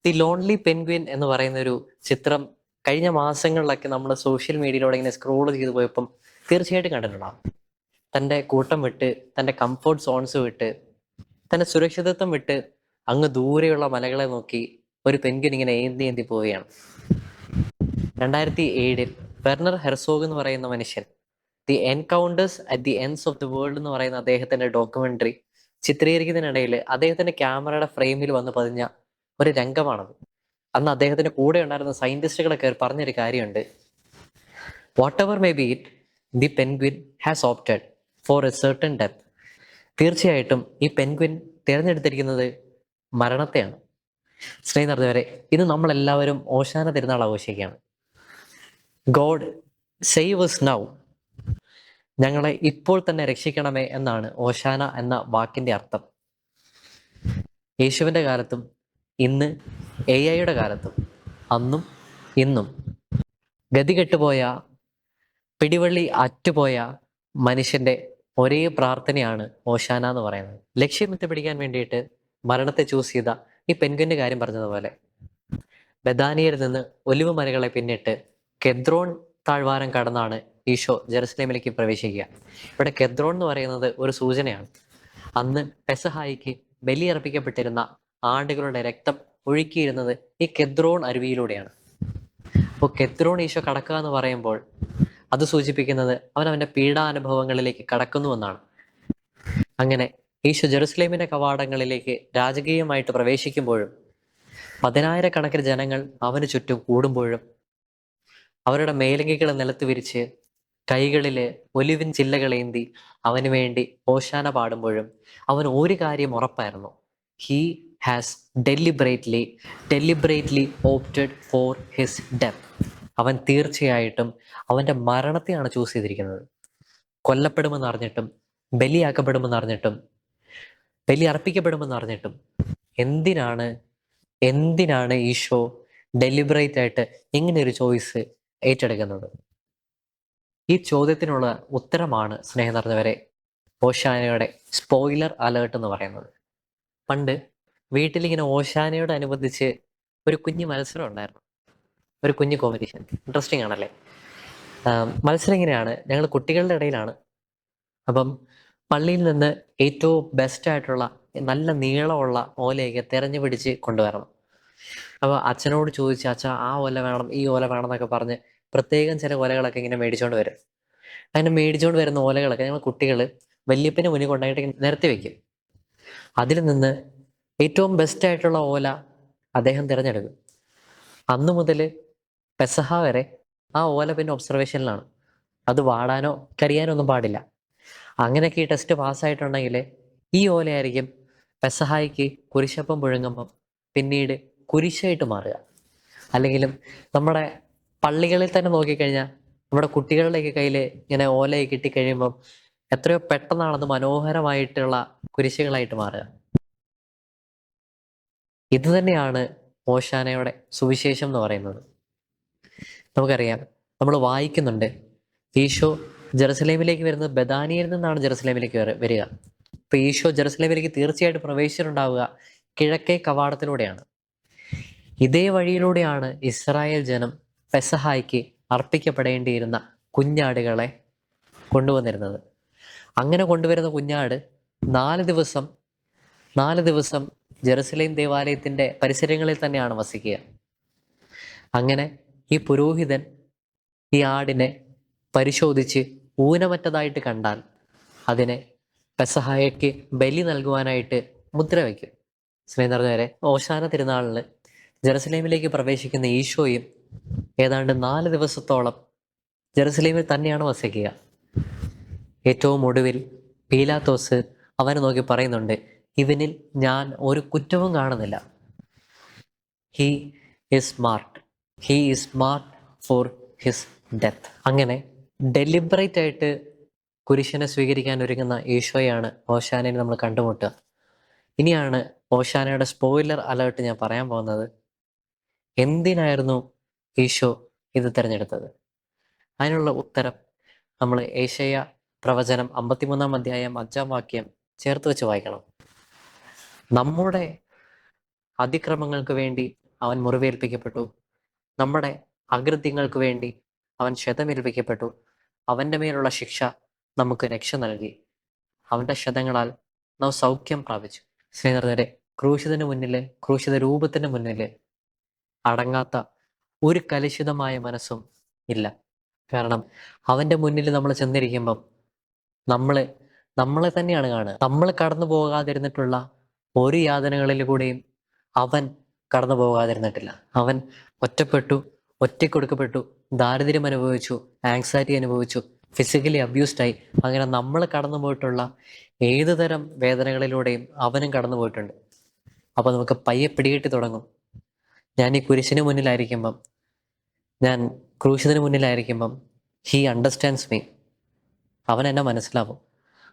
The lonely penguin എന്ന് പറയുന്ന ഒരു ചിത്രം കഴിഞ്ഞ മാസങ്ങളിലൊക്കെ നമ്മൾ സോഷ്യൽ മീഡിയയിലൂടെ ഇങ്ങനെ സ്ക്രോൾ ചെയ്ത് പോയപ്പം തീർച്ചയായിട്ടും കണ്ടിട്ടുണ്ടാകും. തൻ്റെ കൂട്ടം വിട്ട്, തൻ്റെ കംഫോർട്ട് സോൺസ് വിട്ട്, തൻ്റെ സുരക്ഷിതത്വം വിട്ട് അങ്ങ് ദൂരെയുള്ള മലകളെ നോക്കി ഒരു പെൻഗ്വിൻ ഇങ്ങനെ ഏന്തി ഏന്തി പോവുകയാണ്. 2007 വെർണർ ഹെർസോഗ് എന്ന് പറയുന്ന മനുഷ്യൻ the encounters at the ends of the world എന്ന് പറയുന്ന അദ്ദേഹത്തിന്റെ ഡോക്യുമെന്ററി ചിത്രീകരിക്കുന്നതിനിടയിൽ അദ്ദേഹത്തിന്റെ ക്യാമറയുടെ ഫ്രെയിമിൽ വന്ന് പതിഞ്ഞ ഒരു രംഗമാണത്. അന്ന് അദ്ദേഹത്തിന്റെ കൂടെ ഉണ്ടായിരുന്ന സയന്റിസ്റ്റുകളൊക്കെ പറഞ്ഞൊരു കാര്യമുണ്ട്. What ever may be it, the penguin has opted four A certain death. തീർച്ചയായിട്ടും ഈ പെൻഗ്വിൻ തിരഞ്ഞെടുത്തിരിക്കുന്നത് മരണത്തെയാണ്. സ്നേഹം നിറഞ്ഞവരെ, ഇന്ന് നമ്മളെല്ലാവരും ഓശാന തിരുനാൾ ആഘോഷിക്കുകയാണ്. ഗോഡ് സേവ് us നൗ, ഞങ്ങളെ ഇപ്പോൾ തന്നെ രക്ഷിക്കണമേ എന്നാണ് ഓശാന എന്ന വാക്കിന്റെ അർത്ഥം. യേശുവിന്റെ കാലത്തും ഇന്ന് AI കാലത്തും അന്നും ഇന്നും ഗതികെട്ടുപോയ, പിടിവള്ളി അറ്റുപോയ മനുഷ്യന്റെ ഒരേ പ്രാർത്ഥനയാണ് ഓശാന എന്ന് പറയുന്നത്. ലക്ഷ്യമെത്തി പിടിക്കാൻ വേണ്ടിയിട്ട് മരണത്തെ ചൂസ് ചെയ്ത ഈ പെൻഗ്വിന്റെ കാര്യം പറഞ്ഞതുപോലെ ബഥാനിയയിൽ നിന്ന് ഒലിവ് മലകളെ പിന്നിട്ട് കെദ്രോൺ താഴ്വാരം കടന്നാണ് ഈശോ ജെറുസലേമിലേക്ക് പ്രവേശിക്കുക. ഇവിടെ കെദ്രോൺ എന്ന് പറയുന്നത് ഒരു സൂചനയാണ്. അന്ന് പെസഹായിക്ക് ബലിയർപ്പിക്കപ്പെട്ടിരുന്ന ആടുകളുടെ രക്തം ഒഴുക്കിയിരുന്നത് ഈ കെദ്രോൺ അരുവിയിലൂടെയാണ്. അപ്പോൾ കെദ്രോൺ ഈശോ കടക്കുക എന്ന് പറയുമ്പോൾ അത് സൂചിപ്പിക്കുന്നത് അവൻ അവൻ്റെ പീഡാനുഭവങ്ങളിലേക്ക് കടക്കുന്നുവെന്നാണ്. അങ്ങനെ ഈശോ ജെറുസലേമിന്റെ കവാടങ്ങളിലേക്ക് രാജകീയമായിട്ട് പ്രവേശിക്കുമ്പോഴും 10,000-കണക്കിന് ജനങ്ങൾ അവന് ചുറ്റും കൂടുമ്പോഴും അവരുടെ മേലങ്കികൾ നിലത്ത് വിരിച്ച് കൈകളില് ഒലിവിൻ ചില്ലകളേന്തി അവന് വേണ്ടി ഓശാന പാടുമ്പോഴും അവൻ ഒരു കാര്യം ഉറപ്പായിരുന്നു. He has deliberately opted for his death. അവൻ തീർച്ചയായിട്ടും അവൻ്റെ മരണത്തെയാണ് ചൂസ് ചെയ്തിരിക്കുന്നത്. കൊല്ലപ്പെടുമെന്ന് അറിഞ്ഞിട്ടും, ബലിയാക്കപ്പെടുമെന്ന് അറിഞ്ഞിട്ടും, ബലി അർപ്പിക്കപ്പെടുമെന്ന് അറിഞ്ഞിട്ടും എന്തിനാണ് ഈശോ ഡെലിബറേറ്റ് ആയിട്ട് ഇങ്ങനെ ഒരു ചോയ്സ് ഏറ്റെടുക്കുന്നത്? ഈ ചോദ്യത്തിനുള്ള ഉത്തരമാണ് സ്നേഹം നിറഞ്ഞവരെ ഓശാനയുടെ സ്പോയിലർ അലേർട്ട് എന്ന് പറയുന്നത്. പണ്ട് വീട്ടിലിങ്ങനെ ഓശാനയോട് അനുബന്ധിച്ച് ഒരു കുഞ്ഞു മത്സരം ഉണ്ടായിരുന്നു, ഒരു കുഞ്ഞു കോമ്പറ്റീഷൻ. ഇൻട്രസ്റ്റിംഗ് ആണല്ലേ? മത്സരം ഇങ്ങനെയാണ്, ഞങ്ങൾ കുട്ടികളുടെ ഇടയിലാണ്. അപ്പം പള്ളിയിൽ നിന്ന് ഏറ്റവും ബെസ്റ്റ് ആയിട്ടുള്ള നല്ല നീളമുള്ള ഓലയൊക്കെ തിരഞ്ഞു പിടിച്ച് കൊണ്ടുവരണം. അപ്പോൾ അച്ഛനോട് ചോദിച്ച്, അച്ഛാ ആ ഓല വേണം, ഈ ഓല വേണം എന്നൊക്കെ പറഞ്ഞ് പ്രത്യേകം ചില ഓലകളൊക്കെ ഇങ്ങനെ മേടിച്ചുകൊണ്ട് വരും. അങ്ങനെ മേടിച്ചുകൊണ്ട് വരുന്ന ഓലകളൊക്കെ ഞങ്ങൾ കുട്ടികൾ വല്യപ്പന് മുന്നിൽ കൊണ്ടായിട്ട് നിരത്തി വെക്കും. അതിൽ നിന്ന് ഏറ്റവും ബെസ്റ്റ് ആയിട്ടുള്ള ഓല അദ്ദേഹം തിരഞ്ഞെടുക്കും. അന്നു മുതൽ പെസഹ വരെ ആ ഓല പിന്നെ ഒബ്സർവേഷനിലാണ്. അത് വാടാനോ കരിയാനോ ഒന്നും പാടില്ല. അങ്ങനെയൊക്കെ ഈ ടെസ്റ്റ് പാസ്സായിട്ടുണ്ടെങ്കിൽ ഈ ഓലയായിരിക്കും പെസഹായിക്ക് കുരിശപ്പം പുഴുങ്ങുമ്പം പിന്നീട് കുരിശായിട്ട് മാറുക. അല്ലെങ്കിലും നമ്മുടെ പള്ളികളിൽ തന്നെ നോക്കിക്കഴിഞ്ഞാൽ നമ്മുടെ കുട്ടികളുടെയൊക്കെ കയ്യിൽ ഇങ്ങനെ ഓലയൊക്കെ കിട്ടിക്കഴിയുമ്പം എത്രയോ പെട്ടെന്നാണത് മനോഹരമായിട്ടുള്ള കുരിശുകളായിട്ട് മാറുക. ഇത് തന്നെയാണ് ഓശാനയുടെ സുവിശേഷം എന്ന് പറയുന്നത്. നമുക്കറിയാം, നമ്മൾ വായിക്കുന്നുണ്ട്, ഈശോ ജെറുസലേമിലേക്ക് വരുന്നത് ബഥാനിയയിൽ നിന്നാണ് ജെറുസലേമിലേക്ക് വരിക. അപ്പൊ ഈശോ ജെറുസലേമിലേക്ക് തീർച്ചയായിട്ടും പ്രവേശിച്ചിട്ടുണ്ടാവുക കിഴക്കേ കവാടത്തിലൂടെയാണ്. ഇതേ വഴിയിലൂടെയാണ് ഇസ്രായേൽ ജനം പെസഹായ്ക്ക് അർപ്പിക്കപ്പെടേണ്ടിയിരുന്ന കുഞ്ഞാടുകളെ കൊണ്ടുവന്നിരുന്നത്. അങ്ങനെ കൊണ്ടുവരുന്ന കുഞ്ഞാട് 4 ദിവസം ജെറുസലേം ദേവാലയത്തിന്റെ പരിസരങ്ങളിൽ തന്നെയാണ് വസിക്കുക. അങ്ങനെ ഈ പുരോഹിതൻ ഈ ആടിനെ പരിശോധിച്ച് ഊനമറ്റതായിട്ട് കണ്ടാൽ അതിനെ പെസഹായയ്ക്ക് ബലി നൽകുവാനായിട്ട് മുദ്ര വയ്ക്കും. സ്നേഹം നിറഞ്ഞവരെ, ഓശാന തിരുനാളിന് ജെറുസലേമിലേക്ക് പ്രവേശിക്കുന്ന ഈശോയും ഏതാണ്ട് 4 ദിവസത്തോളം ജെറുസലേമിൽ തന്നെയാണ് വസിക്കുക. ഏറ്റവും ഒടുവിൽ പീലാത്തോസ് അവനെ നോക്കി പറയുന്നുണ്ട്, ഇവനിൽ ഞാൻ ഒരു കുറ്റവും കാണുന്നില്ല. He is marked four his death. അങ്ങനെ ഡെലിബറേറ്റ് ആയിട്ട് കുരിശിനെ സ്വീകരിക്കാൻ ഒരുങ്ങുന്ന ഈശോയാണ് ഓശാനയിൽ നമ്മൾ കണ്ടുമുട്ടുക. ഇനിയാണ് ഓശാനയുടെ സ്പോയിലർ അലേർട്ട് ഞാൻ പറയാൻ പോകുന്നത്. എന്തിനായിരുന്നു ഈശോ ഇത് തിരഞ്ഞെടുത്തത്? അതിനുള്ള ഉത്തരം നമ്മൾ ഏശയ്യാ പ്രവചനം 53-ാം അധ്യായം 5-ാം വാക്യം ചേർത്ത് വെച്ച് വായിക്കണം. നമ്മുടെ അതിക്രമങ്ങൾക്ക് വേണ്ടി അവൻ മുറിവേൽപ്പിക്കപ്പെട്ടു. നമ്മുടെ അകൃത്യങ്ങൾക്ക് വേണ്ടി അവൻ ക്ഷതമേൽപ്പിക്കപ്പെട്ടു. അവൻ്റെ മേലുള്ള ശിക്ഷ നമുക്ക് രക്ഷ നൽകി. അവൻ്റെ ക്ഷതങ്ങളാൽ നാം സൗഖ്യം പ്രാപിച്ചു. സ്നേഹിതരെ, ക്രൂശിത രൂപത്തിന് മുന്നില് അടങ്ങാത്ത ഒരു കലുഷിതമായ മനസ്സും ഇല്ല. കാരണം അവൻ്റെ മുന്നിൽ നമ്മൾ ചെന്നിരിക്കുമ്പം നമ്മളെ തന്നെയാണ് കാണുക. നമ്മൾ കടന്നു പോകാതിരുന്നിട്ടുള്ള ഒരു യാതനകളിലൂടെയും അവൻ കടന്നു പോകാതിരുന്നിട്ടില്ല. അവൻ ഒറ്റക്കൊടുക്കപ്പെട്ടു, ദാരിദ്ര്യം അനുഭവിച്ചു, ആങ്സൈറ്റി അനുഭവിച്ചു, ഫിസിക്കലി അബ്യൂസ്ഡായി. അങ്ങനെ നമ്മൾ കടന്നു പോയിട്ടുള്ള ഏതു തരം വേദനകളിലൂടെയും അവനും കടന്നു പോയിട്ടുണ്ട്. അപ്പോൾ നമുക്ക് പയ്യെ പിടികിട്ടി തുടങ്ങും. ഞാൻ ഈ കുരിശിന് മുന്നിലായിരിക്കുമ്പം, ഞാൻ ക്രൂശിതന് മുന്നിലായിരിക്കുമ്പം, ഹീ അണ്ടർസ്റ്റാൻഡ്സ് മീ, അവൻ എന്നെ മനസ്സിലാവും.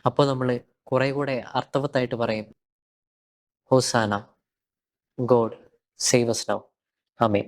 അപ്പോൾ നമ്മൾ കുറെ കൂടെ അർത്ഥവത്തായിട്ട് പറയും, ഹോസാന, ഗോഡ് സേവ് us now. ആമേൻ.